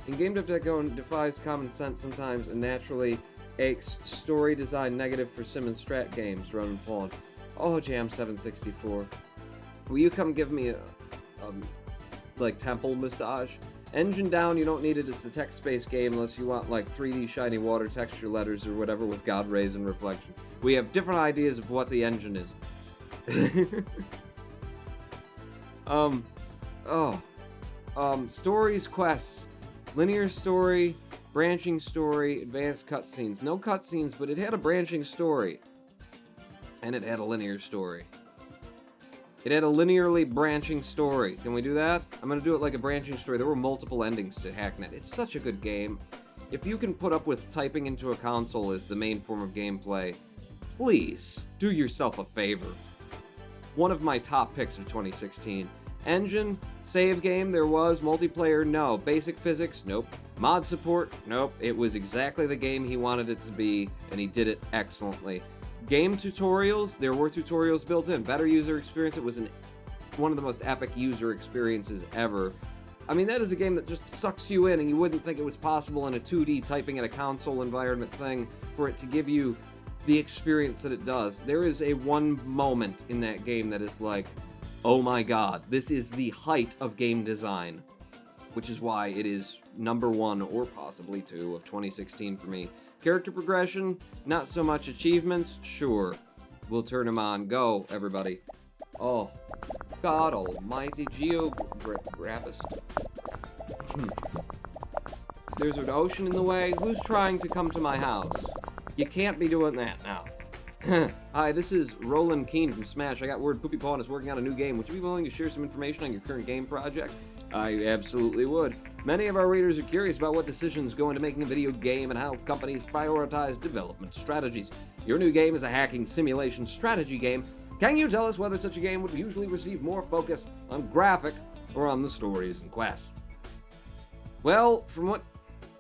In Game Dev Tycoon defies common sense sometimes and naturally aches story design negative for sim and strat games, Ronin Pawn. Oh, Jam764. Will you come give me a like temple massage? Engine down, you don't need it. It's a text-based game unless you want like 3D shiny water texture letters or whatever with God rays and reflection. We have different ideas of what the engine is. Stories, quests, linear story, branching story, advanced cutscenes. No cutscenes, but it had a branching story. And it had a linear story. It had a linearly branching story. Can we do that? I'm gonna do it like a branching story. There were multiple endings to Hacknet. It's such a good game. If you can put up with typing into a console as the main form of gameplay, please do yourself a favor. One of my top picks of 2016. Engine, save game, there was. Multiplayer, no. Basic physics, nope. Mod support, nope. It was exactly the game he wanted it to be, and he did it excellently. Game tutorials, there were tutorials built in. Better user experience, it was one of the most epic user experiences ever. I mean, that is a game that just sucks you in, and you wouldn't think it was possible in a 2D typing in a console environment thing for it to give you the experience that it does. There is a one moment in that game that is like, oh my god, this is the height of game design, which is why it is number 1 or possibly 2 of 2016 for me. Character progression, not so much. Achievements, sure. We'll turn them on. Go, everybody. Oh, God almighty, geographist. There's an ocean in the way. Who's trying to come to my house? You can't be doing that now. Hi, this is Roland Keene from Smash. I got word Poopy Pawn is working on a new game. Would you be willing to share some information on your current game project? I absolutely would. Many of our readers are curious about what decisions go into making a video game and how companies prioritize development strategies. Your new game is a hacking simulation strategy game. Can you tell us whether such a game would usually receive more focus on graphic or on the stories and quests? Well, from what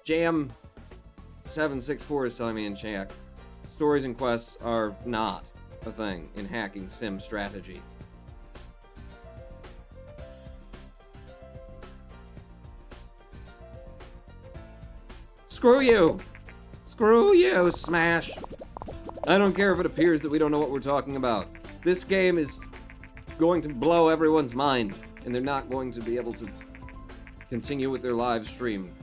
Jam764 is telling me in chat, stories and quests are not a thing in hacking sim strategy. Screw you! Screw you, Smash! I don't care if it appears that we don't know what we're talking about. This game is going to blow everyone's mind, and they're not going to be able to continue with their live stream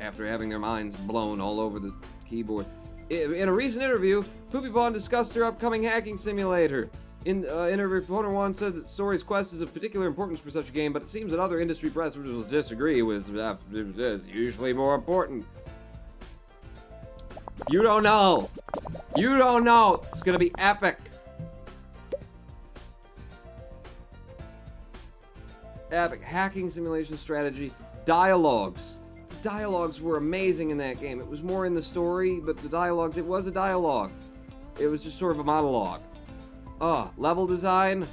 after having their minds blown all over the keyboard. In a recent interview, Poopy Pawn discussed her upcoming hacking simulator. In a reporter once said that Story's Quest is of particular importance for such a game, but it seems that other industry press will disagree with it's usually more important. You don't know. You don't know. It's gonna be epic. Epic hacking simulation strategy. Dialogues. The dialogues were amazing in that game. It was more in the story, but the dialogues, it was a dialogue. It was just sort of a monologue. Level design.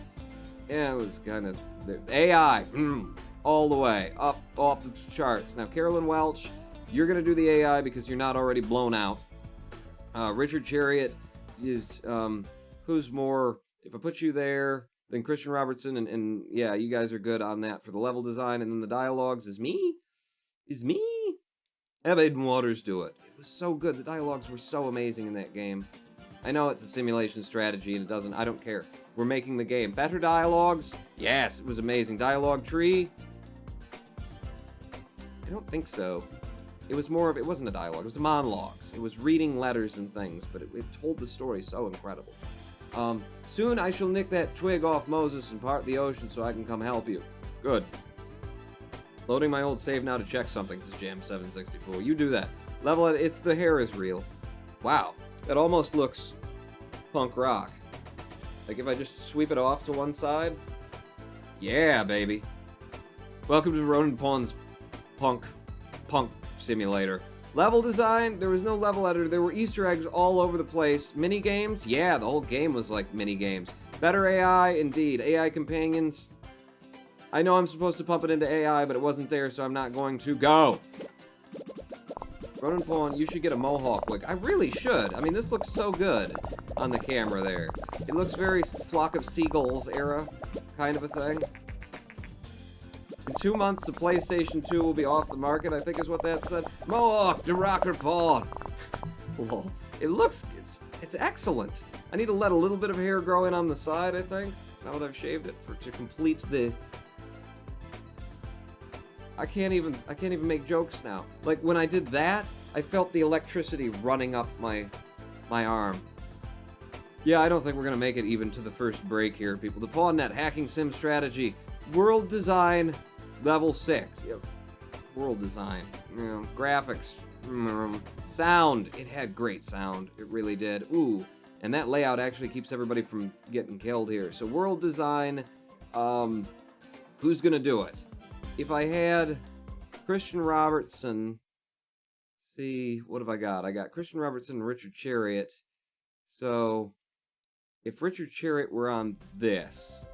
Yeah, it was kind of AI. All the way up off the charts. Now, Carolyn Welch, you're gonna do the AI because you're not already blown out. Richard Chariot is, who's more, if I put you there, then Christian Robertson, and yeah, you guys are good on that for the level design, and then the dialogues is me? Have Aiden Waters do it. It was so good, the dialogues were so amazing in that game. I know it's a simulation strategy, and I don't care. We're making the game. Better dialogues? Yes, it was amazing. Dialogue tree? I don't think so. It was more of, it wasn't a dialogue, it was monologues. It was reading letters and things, but it told the story so incredible. Soon I shall nick that twig off Moses and part the ocean so I can come help you. Good. Loading my old save now to check something, says Jam764. You do that. Level it, it's the hair is real. Wow, that almost looks punk rock. Like if I just sweep it off to one side. Yeah, baby. Welcome to Ronan Pawn's punk simulator. Level design, there was no level editor, there were Easter eggs all over the place. Mini games, yeah, the whole game was like mini games. Better AI, indeed. AI companions. I know I'm supposed to pump it into AI, but it wasn't there, so I'm not going to go. Ronan Pawn, you should get a mohawk wig. I really should. I mean, this looks so good on the camera there. It looks very Flock of Seagulls era kind of a thing. In 2 months, the PlayStation 2 will be off the market, I think is what that said. Mohawk, the rocker pawn. Lol. It looks, it's excellent. I need to let a little bit of hair grow in on the side, I think. Now that I've shaved it to complete the... I can't even make jokes now. Like, when I did that, I felt the electricity running up my arm. Yeah, I don't think we're gonna make it even to the first break here, people. The PawnNet hacking sim strategy. World design, level 6. Yep. World design. Graphics. Sound. It had great sound. It really did. Ooh. And that layout actually keeps everybody from getting killed here. So world design, Who's gonna do it? If I had Christian Robertson, see, what have I got? I got Christian Robertson and Richard Chariot. So, if Richard Chariot were on this,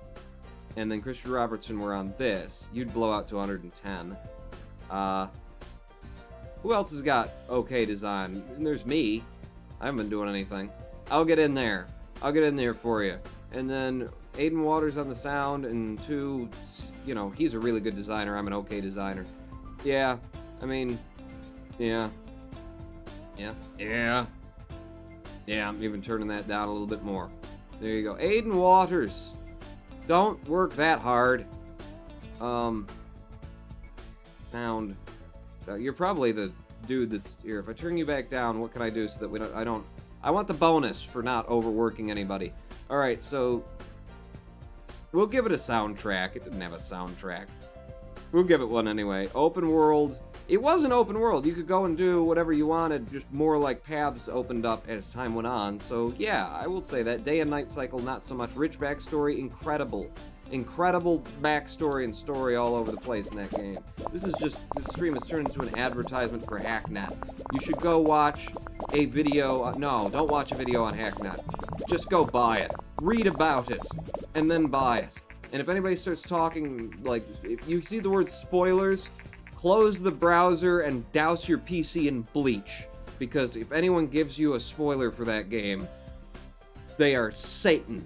and then Christian Robertson were on this, you'd blow out to 110. Who else has got okay design? And there's me. I haven't been doing anything. I'll get in there. I'll get in there for you. And then Aiden Waters on the sound, and two, you know, he's a really good designer. I'm an okay designer. Yeah, I mean, yeah. Yeah, I'm even turning that down a little bit more. There you go. Aiden Waters. Don't work that hard. Sound. So you're probably the dude that's here. If I turn you back down, what can I do so that we don't... I want the bonus for not overworking anybody. Alright, so... we'll give it a soundtrack. It didn't have a soundtrack. We'll give it one anyway. Open world. It was an open world. You could go and do whatever you wanted, just more like paths opened up as time went on. So yeah, I will say that. Day and night cycle, not so much. Rich backstory, incredible. Incredible backstory and story all over the place in that game. This stream has turned into an advertisement for Hacknet. You should go watch a video, no, don't watch a video on Hacknet. Just go buy it. Read about it, and then buy it. And if anybody starts talking, like, if you see the word spoilers, close the browser and douse your PC in bleach. Because if anyone gives you a spoiler for that game, they are Satan.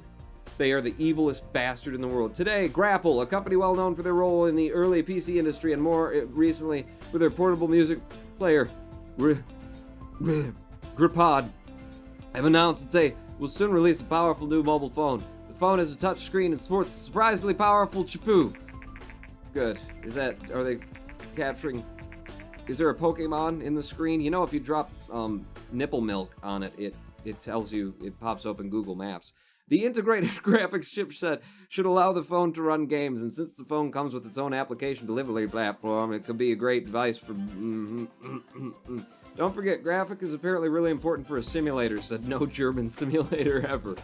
They are the evilest bastard in the world. Today, Grapple, a company well known for their role in the early PC industry and more recently with their portable music player, Gripod, have announced that they will soon release a powerful new mobile phone. The phone has a touch screen and sports a surprisingly powerful chipoo. Good. Are they capturing... Is there a Pokemon in the screen? You know, if you drop nipple milk on it, it tells you, it pops open Google Maps. The integrated graphics chipset should allow the phone to run games, and since the phone comes with its own application delivery platform, it could be a great device for... Don't forget, graphic is apparently really important for a simulator, said no German simulator ever.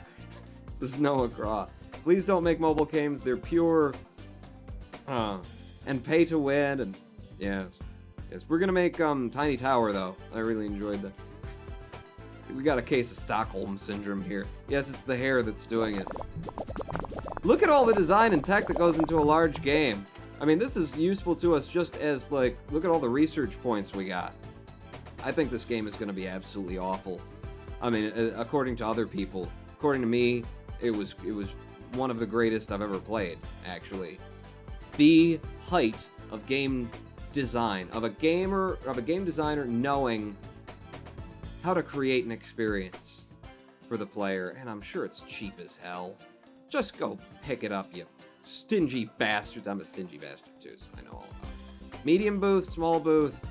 This is Noah Craw. Please don't make mobile games, they're pure... and pay to win, and... Yes. We're gonna make, Tiny Tower, though. I really enjoyed that. We got a case of Stockholm Syndrome here. Yes, it's the hair that's doing it. Look at all the design and tech that goes into a large game. I mean, this is useful to us just as, like, look at all the research points we got. I think this game is going to be absolutely awful. I mean, according to other people. According to me, it was one of the greatest I've ever played, actually. The height of game design, of a game designer knowing how to create an experience for the player, and I'm sure it's cheap as hell. Just go pick it up, you stingy bastard. I'm a stingy bastard too, so I know all about it. Medium booth, small booth.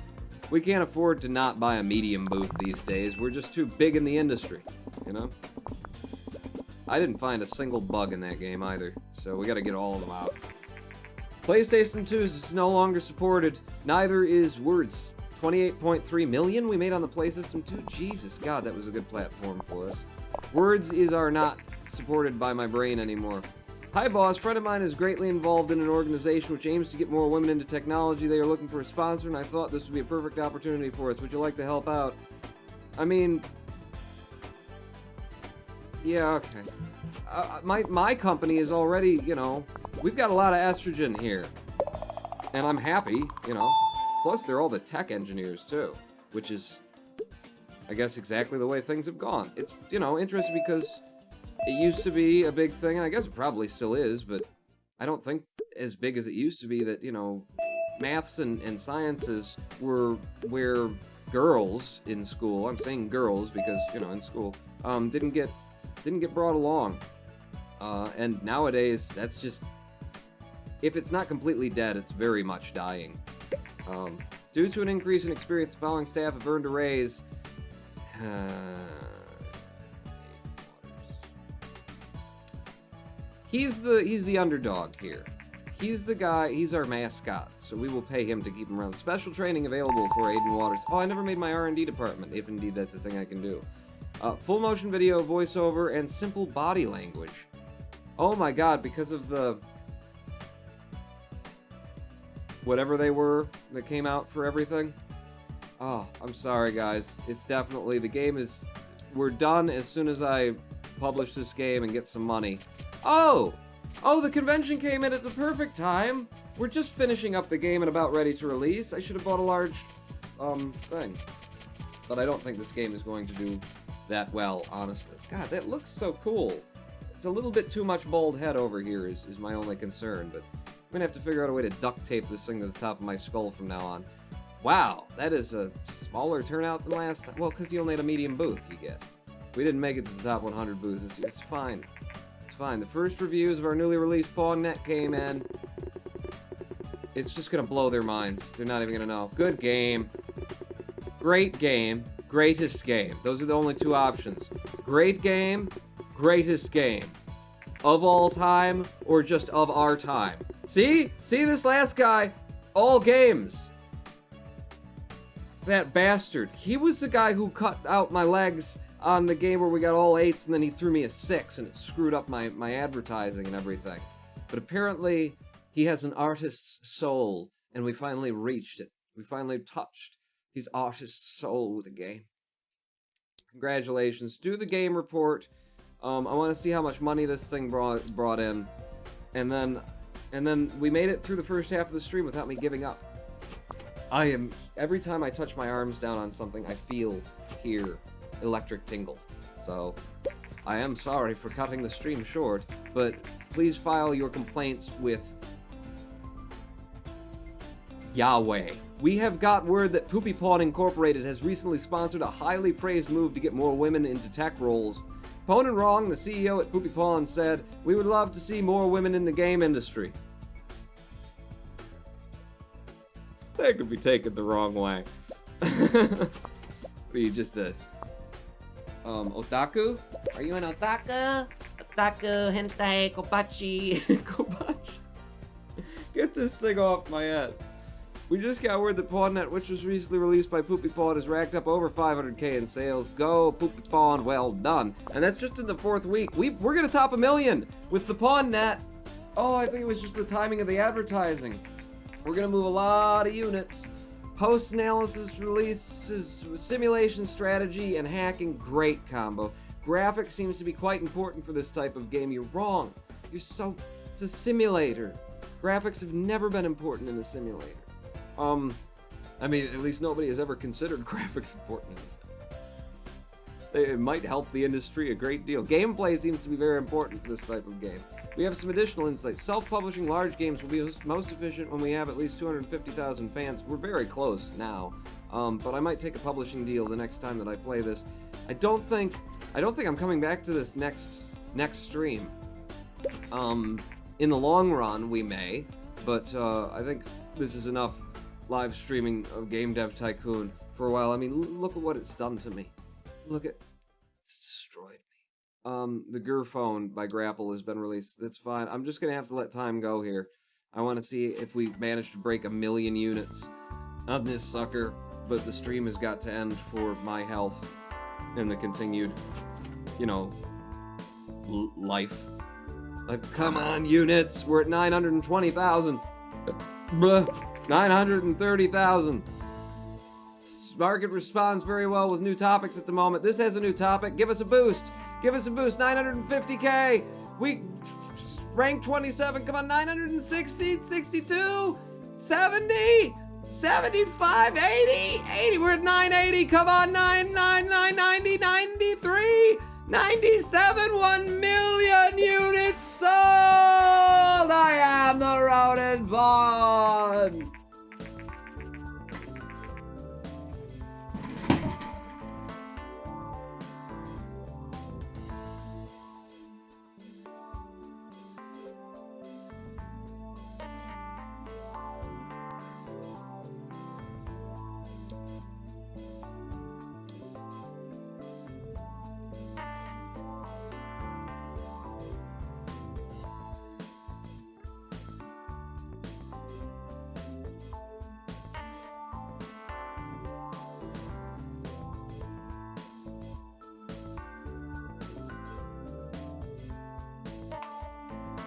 We can't afford to not buy a medium booth these days. We're just too big in the industry, you know? I didn't find a single bug in that game either, so we gotta get all of them out. PlayStation 2 is no longer supported. Neither is Words. 28.3 million we made on the PlayStation 2? Jesus, God, that was a good platform for us. Words are not supported by my brain anymore. Hi, boss. Friend of mine is greatly involved in an organization which aims to get more women into technology. They are looking for a sponsor, and I thought this would be a perfect opportunity for us. Would you like to help out? I mean... yeah, okay. My company is already, you know... we've got a lot of estrogen here. And I'm happy, you know. Plus, they're all the tech engineers, too. Which is, I guess, exactly the way things have gone. It's, you know, interesting because it used to be a big thing, and I guess it probably still is, but I don't think as big as it used to be that, you know, maths and sciences were where girls in school, I'm saying girls because, you know, in school, didn't get brought along. And nowadays, that's just, if it's not completely dead, it's very much dying. Due to an increase in experience, the following staff have earned a raise. He's the underdog here. He's the guy, he's our mascot, so we will pay him to keep him around. Special training available for Aiden Waters. Oh, I never made my R&D department, if indeed that's a thing I can do. Full motion video, voiceover, and simple body language. Oh my god, because of the whatever they were that came out for everything. Oh, I'm sorry, guys. It's definitely, the game is, we're done as soon as I publish this game and get some money. Oh, the convention came in at the perfect time. We're just finishing up the game and about ready to release. I should have bought a large, thing. But I don't think this game is going to do that well, honestly. God, that looks so cool. It's a little bit too much bald head over here is my only concern, but I'm gonna have to figure out a way to duct tape this thing to the top of my skull from now on. Wow, that is a smaller turnout than last time. Well, because you only had a medium booth, you guess. We didn't make it to the top 100 booths. It's fine. It's fine. The first reviews of our newly released PongNet came in. It's just gonna blow their minds. They're not even gonna know. Good game. Great game. Greatest game. Those are the only two options. Great game. Greatest game. Of all time, or just of our time. See? See this last guy? All games. That bastard. He was the guy who cut out my legs on the game where we got all 8s and then he threw me a 6 and it screwed up my advertising and everything. But apparently, he has an artist's soul and we finally reached it. We finally touched his artist's soul with a game. Congratulations. Do the game report. I want to see how much money this thing brought in. And then we made it through the first half of the stream without me giving up. Every time I touch my arms down on something, I hear electric tingle. So, I am sorry for cutting the stream short, but please file your complaints with Yahweh. We have got word that Poopy Pawn Incorporated has recently sponsored a highly praised move to get more women into tech roles. Pwn and Wrong, the CEO at Poopy Pawn, said, "We would love to see more women in the game industry." That could be taken the wrong way. Are you just a otaku? Are you an otaku? Otaku, hentai, kobachi. Kobachi. Get this thing off my head. We just got word that PongNet, which was recently released by Poopy Pawn, has racked up over 500k in sales. Go, Poopy Pawn, well done. And that's just in the 4th week. We're gonna top 1 million with the PongNet. Oh, I think it was just the timing of the advertising. We're gonna move a lot of units. Post-analysis releases, simulation strategy, and hacking, great combo. Graphics seems to be quite important for this type of game. You're wrong. It's a simulator. Graphics have never been important in a simulator. I mean, at least nobody has ever considered graphics important in this. It might help the industry a great deal. Gameplay seems to be very important for this type of game. We have some additional insights. Self-publishing large games will be most efficient when we have at least 250,000 fans. We're very close now, but I might take a publishing deal the next time that I play this. I don't think I'm coming back to this next stream. In the long run, we may, but I think this is enough live streaming of Game Dev Tycoon for a while. I mean, look at what it's done to me. It's destroyed me. The Gerphone by Grapple has been released. That's fine. I'm just gonna have to let time go here. I want to see if we manage to break 1 million units of this sucker, but the stream has got to end for my health and the continued, life. Come on, units! We're at 920,000. 930,000. Market responds very well with new topics at the moment. This has a new topic. Give us a boost. Give us a boost. 950k. We rank 27. Come on, 960, 62, 70, 75, 80, 80. We're at 980. Come on, 999, 90, 93, 97, 1 million units sold. I am the Rodent Vaughn.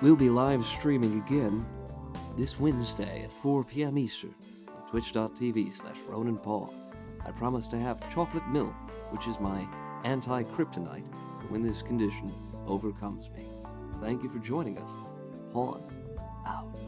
We'll be live streaming again this Wednesday at 4 p.m. Eastern on twitch.tv/RonanPaul. I promise to have chocolate milk, which is my anti-kryptonite, when this condition overcomes me. Thank you for joining us. Pawn out.